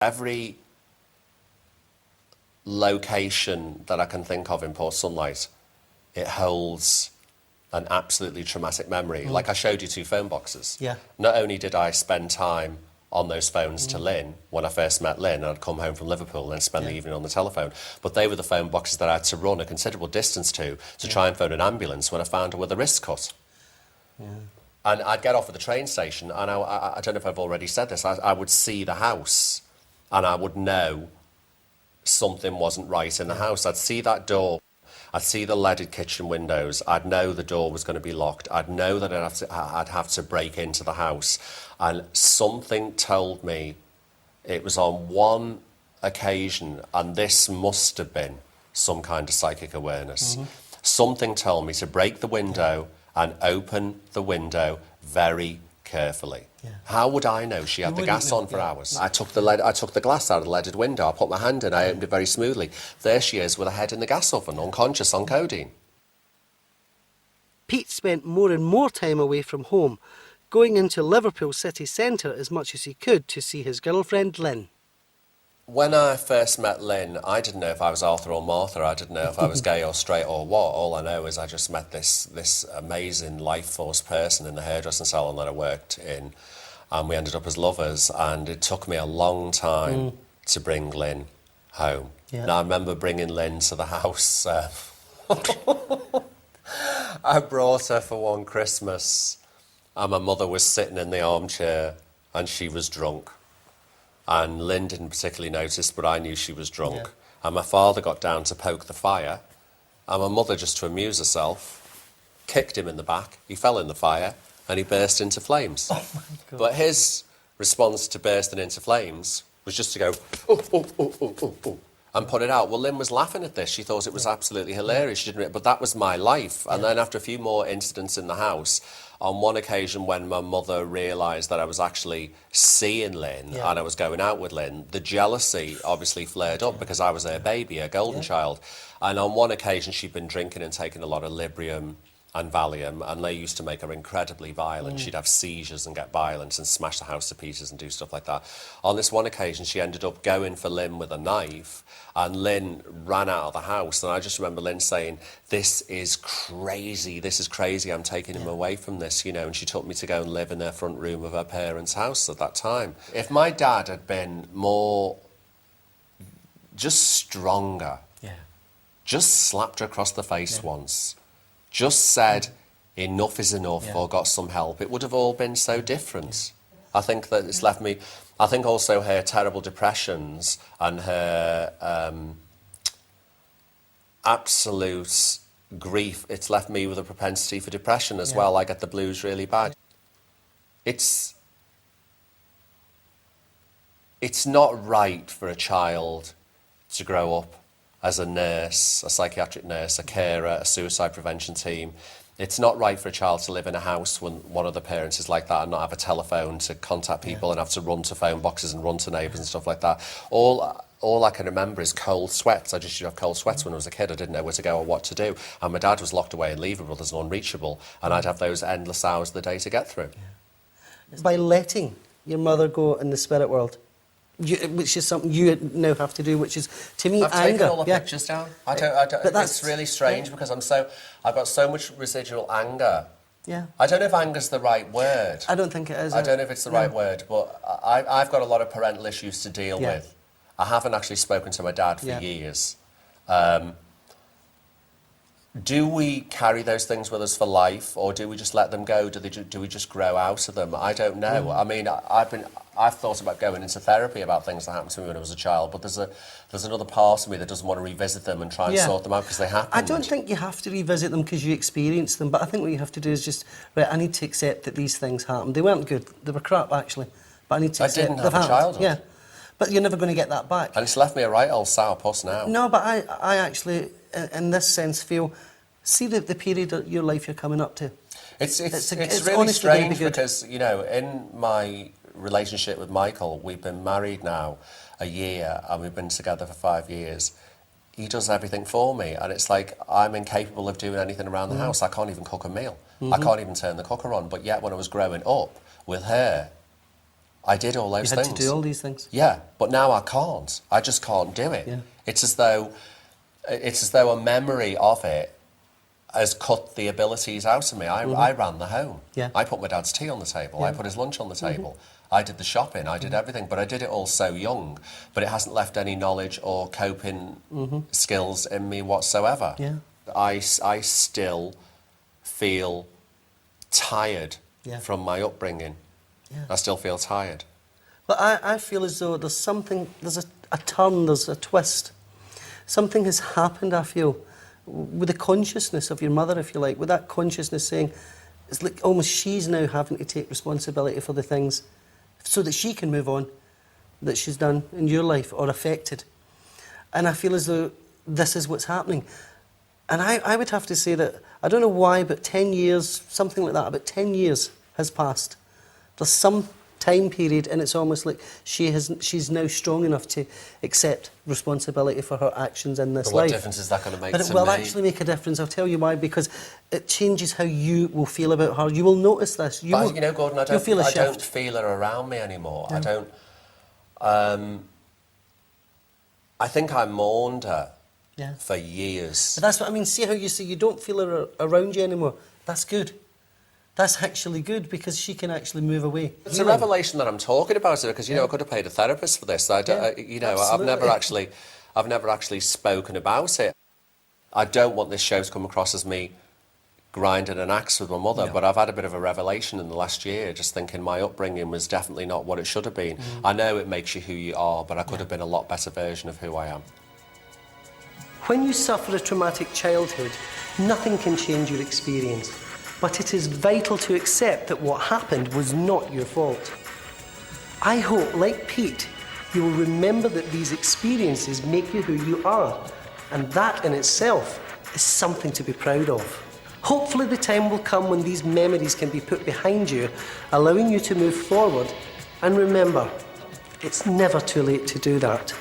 Every location that I can think of in Port Sunlight, it holds an absolutely traumatic memory. Like I showed you 2 phone boxes. Yeah. Not only did I spend time on those phones to Lynn when I first met Lynn, and I'd come home from Liverpool and spend the evening on the telephone, but they were the phone boxes that I had to run a considerable distance to try and phone an ambulance when I found her with a wrist cut. Yeah. And I'd get off at the train station, and I don't know if I've already said this, I would see the house, and I would know something wasn't right in the house. I'd see that door, I'd see the leaded kitchen windows, I'd know the door was going to be locked, I'd know that I'd have to break into the house, and something told me, it was on one occasion, and this must have been some kind of psychic awareness, something told me to break the window and open the window very carefully. Yeah. How would I know she had the gas on for hours? I took the glass out of the leaded window, I put my hand in, I opened it very smoothly. There she is with her head in the gas oven, unconscious on codeine. Pete spent more and more time away from home, going into Liverpool city centre as much as he could to see his girlfriend Lynn. When I first met Lynn, I didn't know if I was Arthur or Martha. I didn't know if I was gay or straight or what. All I know is I just met this amazing life force person in the hairdressing salon that I worked in, and we ended up as lovers. And it took me a long time to bring Lynn home. Yeah. Now I remember bringing Lynn to the house. I brought her for one Christmas, and my mother was sitting in the armchair, and she was drunk. And Lynn didn't particularly notice, but I knew she was drunk. Yeah. And my father got down to poke the fire, and my mother, just to amuse herself, kicked him in the back. He fell in the fire, and he burst into flames. Oh my God. But his response to bursting into flames was just to go, oh, oh, oh, oh, oh, oh, and put it out. Well, Lynn was laughing at this. She thought it was absolutely hilarious. She didn't, but that was my life. And then after a few more incidents in the house, on one occasion when my mother realised that I was actually seeing Lynn and I was going out with Lynn, the jealousy obviously flared up because I was her baby, her golden child. And on one occasion she'd been drinking and taking a lot of Librium and Valium, and they used to make her incredibly violent. She'd have seizures and get violent and smash the house to pieces and do stuff like that. On this one occasion, she ended up going for Lynn with a knife, and Lynn ran out of the house. And I just remember Lynn saying, this is crazy, I'm taking him away from this, you know, and she took me to go and live in their front room of her parents' house at that time. If my dad had been more, just stronger, just slapped her across the face once, just said, enough is enough, or got some help, it would have all been so different. I think that it's left me... I think also her terrible depressions and her absolute grief, it's left me with a propensity for depression as well. I get the blues really bad. It's not right for a child to grow up as a nurse, a psychiatric nurse, a carer, a suicide prevention team. It's not right for a child to live in a house when one of the parents is like that and not have a telephone to contact people and have to run to phone boxes and run to neighbours and stuff like that. All I can remember is cold sweats. I just used to have cold sweats when I was a kid. I didn't know where to go or what to do. And my dad was locked away in Lever Brothers and unreachable, and I'd have those endless hours of the day to get through. By letting your mother go in the spirit world, which is something you now have to do, which is, to me, I've anger. taken all the pictures down. I don't, But that's... it's really strange because I've got so much residual anger. Yeah. I don't know if anger's the right word. I don't think it is. I don't know if it's the right word, but I've got a lot of parental issues to deal with. I haven't actually spoken to my dad for years. Do we carry those things with us for life, or do we just let them go? Do we just grow out of them? I don't know. I mean, I've thought about going into therapy about things that happened to me when I was a child, but there's another part of me that doesn't want to revisit them and try and sort them out because they happened. I don't think you have to revisit them because you experienced them, but I think what you have to do is just, right, I need to accept that these things happened. They weren't good. They were crap, actually. But I need to accept I didn't have a childhood. Yeah. But you're never going to get that back. And it's left me a right old sourpuss now. No, but I actually, in this sense, feel... See the period of your life you're coming up to. It's really strange because, you know, in my relationship with Michael, we've been married now a year and we've been together for 5 years. He does everything for me, and it's like I'm incapable of doing anything around the house. I can't even cook a meal. I can't even turn the cooker on. But yet when I was growing up with her, I did all those You had things. to do all these things. Yeah, but now I can't. I just can't do it. Yeah. It's as though a memory of it has cut the abilities out of me. I ran the home. Yeah. I put my dad's tea on the table. I put his lunch on the table. I did the shopping. I did everything. But I did it all so young. But it hasn't left any knowledge or coping skills in me whatsoever. Yeah. I still feel tired Yeah. from my upbringing. Yeah. I still feel tired. But I feel as though there's something, there's a turn, there's a twist. Something has happened, I feel, with the consciousness of your mother, if you like, with that consciousness saying, it's like almost she's now having to take responsibility for the things so that she can move on, that she's done in your life or affected. And I feel as though this is what's happening. And I would have to say that, I don't know why, but 10 years, something like that, about 10 years has passed. There's some time period, and it's almost like she's now strong enough to accept responsibility for her actions in this But what life. difference is that going to make But it to will me? actually make a difference. I'll tell you why, because it changes how you will feel about her. You will notice this. But you know, Gordon, I you'll feel a don't shift. feel her around me anymore. No. I don't. I think I mourned her Yeah. for years. But that's what I mean. See how you say you don't feel her around you anymore. That's good. That's actually good because she can actually move away. It's a revelation that I'm talking about because I could have paid a therapist for this. I've never actually spoken about it. I don't want this show to come across as me grinding an axe with my mother, No. but I've had a bit of a revelation in the last year, just thinking my upbringing was definitely not what it should have been. I know it makes you who you are, but I could have been a lot better version of who I am. When you suffer a traumatic childhood, nothing can change your experience. But it is vital to accept that what happened was not your fault. I hope, like Pete, you will remember that these experiences make you who you are, and that in itself is something to be proud of. Hopefully the time will come when these memories can be put behind you, allowing you to move forward. And remember, it's never too late to do that.